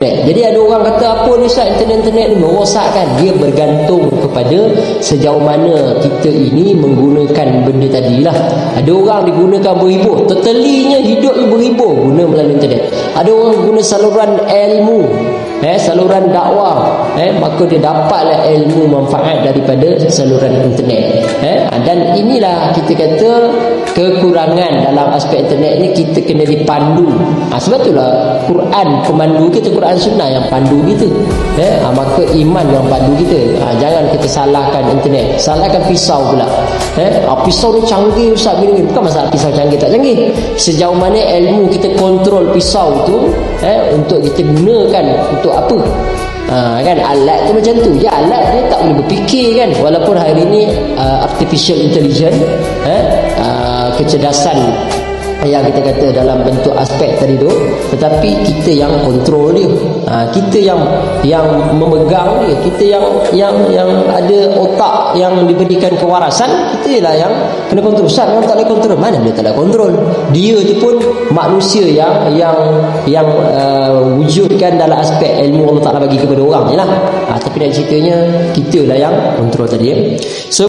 Jadi ada orang kata apa ni Ustaz, internet ni merosakkan. Dia bergantung kepada sejauh mana kita ini menggunakan benda tadi lah. Ada orang digunakan berhibur, totalinya hidup dia berhibur guna melalui internet. Ada orang guna saluran ilmu, saluran dakwah, maka dia dapatlah ilmu manfaat daripada saluran internet. Dan inilah kita kata kekurangan dalam aspek internet ni, kita kena dipandu. Sebab itulah Quran pemandu kita, Quran sunnah yang pandu kita. Maka iman yang pandu kita. Jangan kita salahkan internet, salahkan pisau pula. Pisau ni canggih Ustaz, gini. Bukan masalah pisau canggih tak canggih, sejauh mana ilmu kita kontrol pisau tu untuk kita gunakan untuk apa. Kan alat tu macam tu. Ya, alat dia tak boleh berfikir kan. Walaupun hari ni artificial intelligence, kecerdasan yang kita kata dalam bentuk aspek tadi tu, tetapi kita yang kontrol dia. Kita yang memegang dia, kita yang ada otak yang diberikan kewarasan, kita lah yang kena kontrol. Ustaz, orang tak boleh kontrol. Mana dia tak boleh kontrol? Dia tu pun manusia yang wujudkan dalam aspek ilmu Allah Ta'ala bagi kepada orang je lah. Tapi nak ceritanya kita lah yang kontrol tadi. So